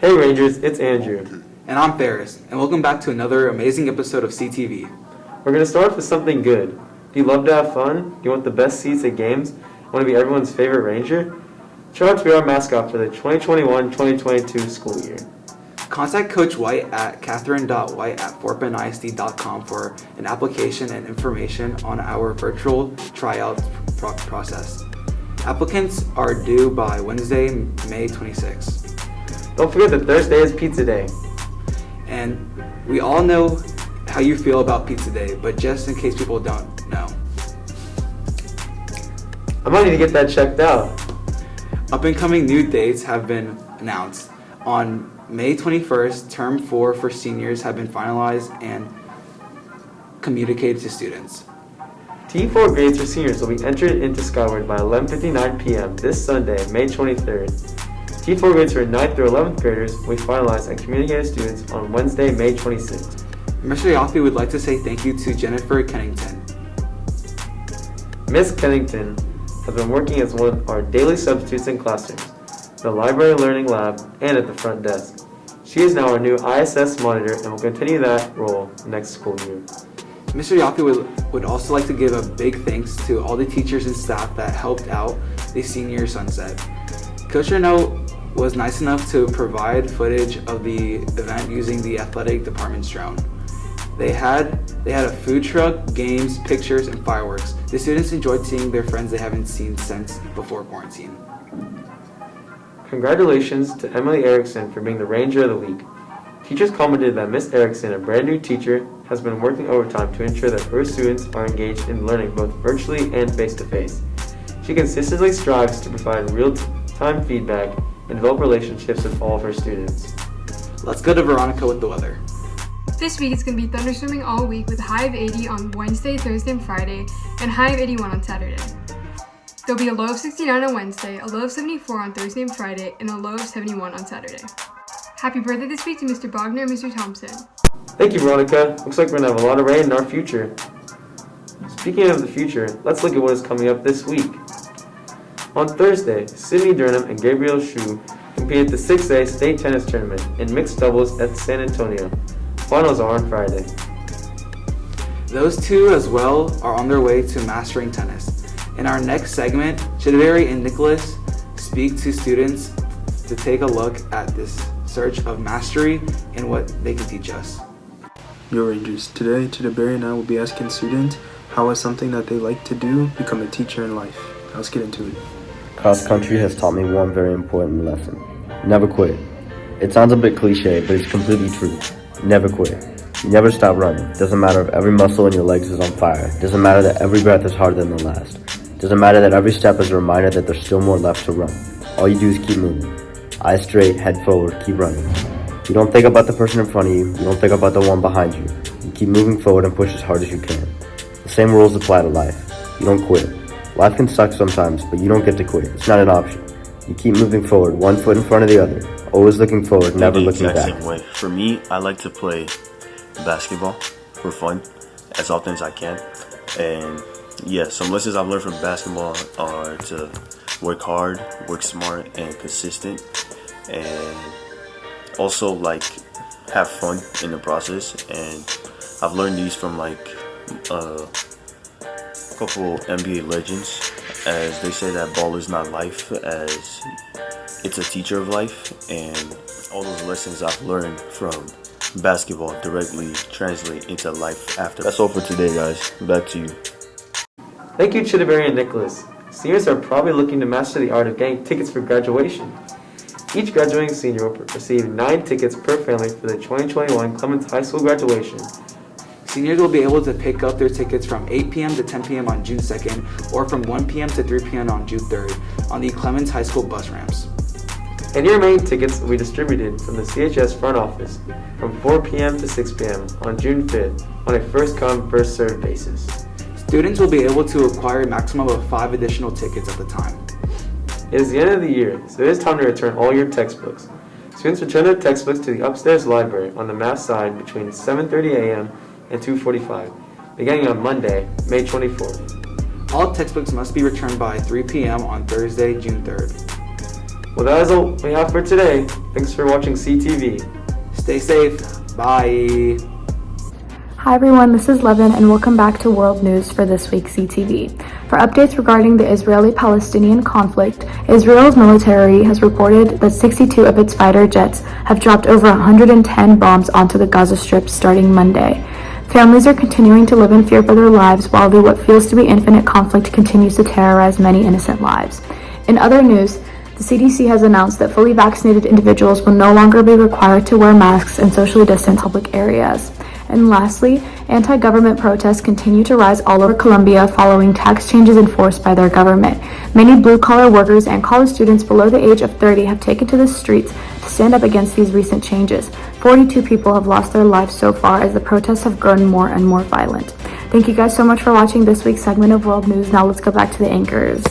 Hey Rangers, it's Andrew. And I'm Ferris, and welcome back to another amazing episode of CTV. We're going to start with something good. Do you love to have fun? Do you want the best seats at games? Want to be everyone's favorite Ranger? Try out to be our mascot for the 2021-2022 school year. Contact Coach White at catherine.white@fortbentisd.com for an application and information on our virtual tryout process. Applicants are due by Wednesday, May 26th. Don't forget that Thursday is Pizza Day. And we all know how you feel about Pizza Day, but just in case people don't know. I might need to get that checked out. Up and coming new dates have been announced. On May 21st, Term 4 for seniors have been finalized and communicated to students. T4 grades for seniors will be entered into Skyward by 11:59 p.m. this Sunday, May 23rd. T4 grades for 9th through 11th graders will be finalized and communicated to students on Wednesday, May 26th. Mr. Yaffe would like to say thank you to Jennifer Kennington. Miss Kennington has been working as one of our daily substitutes in classrooms, the library learning lab, and at the front desk. She is now our new ISS monitor and will continue that role next school year. Mr. Yaffe would also like to give a big thanks to all the teachers and staff that helped out the senior sunset. Coach Renault was nice enough to provide footage of the event using the athletic department's drone. They had a food truck, games, pictures, and fireworks. The students enjoyed seeing their friends they haven't seen since before quarantine. Congratulations to Emily Erickson for being the Ranger of the Week. Teachers commented that Miss Erickson, a brand new teacher, has been working overtime to ensure that her students are engaged in learning both virtually and face-to-face. She consistently strives to provide real-time feedback and develop relationships with all of her students. Let's go to Veronica with the weather. This week it's going to be thunderstorming all week with a high of 80 on Wednesday, Thursday, and Friday, and high of 81 on Saturday. There'll be a low of 69 on Wednesday, a low of 74 on Thursday and Friday, and a low of 71 on Saturday. Happy birthday this week to Mr. Bogner and Mr. Thompson. Thank you, Veronica. Looks like we're going to have a lot of rain in our future. Speaking of the future, let's look at what is coming up this week. On Thursday, Sydney Durham and Gabriel Shu compete at the 6A State Tennis Tournament in mixed doubles at San Antonio. Finals are on Friday. Those two as well are on their way to mastering tennis. In our next segment, Chidiberi and Nicholas speak to students to take a look at this search of mastery and what they can teach us. Yo Rangers, today Chidiberi and I will be asking students how has something that they like to do become a teacher in life. Let's get into it. Cross country has taught me one very important lesson. Never quit. It sounds a bit cliche, but it's completely true. Never quit. You never stop running. Doesn't matter if every muscle in your legs is on fire. Doesn't matter that every breath is harder than the last. Doesn't matter that every step is a reminder that there's still more left to run. All you do is keep moving. Eyes straight, head forward, keep running. You don't think about the person in front of you. You don't think about the one behind you. You keep moving forward and push as hard as you can. The same rules apply to life. You don't quit. Life can suck sometimes, but you don't get to quit. It's not an option. You keep moving forward, one foot in front of the other. Always looking forward, never looking back. Same way. For me, I like to play basketball for fun as often as I can. And yeah, some lessons I've learned from basketball are to work hard, work smart, and consistent. And also like have fun in the process. And I've learned these from like a couple NBA legends, as they say that ball is not life, as it's a teacher of life, and all those lessons I've learned from basketball directly translate into life after. That's all for today, guys. Back to you. Thank you, Chidiberi and Nicholas. Seniors are probably looking to master the art of getting tickets for graduation. Each graduating senior will receive 9 tickets per family for the 2021 Clements High School graduation. Seniors will be able to pick up their tickets from 8 p.m. to 10 p.m. on June 2nd or from 1 p.m. to 3 p.m. on June 3rd on the Clements High School bus ramps. Any remaining tickets will be distributed from the CHS front office from 4 p.m. to 6 p.m. on June 5th on a first-come, first-served basis. Students will be able to acquire a maximum of 5 additional tickets at the time. It is the end of the year, so it is time to return all your textbooks. Students return their textbooks to the upstairs library on the math side between 7:30 a.m. and 2:45, beginning on Monday, May 24th. All textbooks must be returned by 3 p.m. on Thursday, June 3rd. Well, that is all we have for today. Thanks for watching CTV. Stay safe. Bye. Hi everyone, this is Levin and welcome back to World News for this week's CTV. For updates regarding the Israeli-Palestinian conflict, Israel's military has reported that 62 of its fighter jets have dropped over 110 bombs onto the Gaza Strip starting Monday. Families are continuing to live in fear for their lives while what feels to be infinite conflict continues to terrorize many innocent lives. In other news, the CDC has announced that fully vaccinated individuals will no longer be required to wear masks and socially distance public areas. And lastly, anti-government protests continue to rise all over Colombia following tax changes enforced by their government. Many blue-collar workers and college students below the age of 30 have taken to the streets to stand up against these recent changes. 42 people have lost their lives so far as the protests have grown more and more violent. Thank you guys so much for watching this week's segment of World News. Now let's go back to the anchors.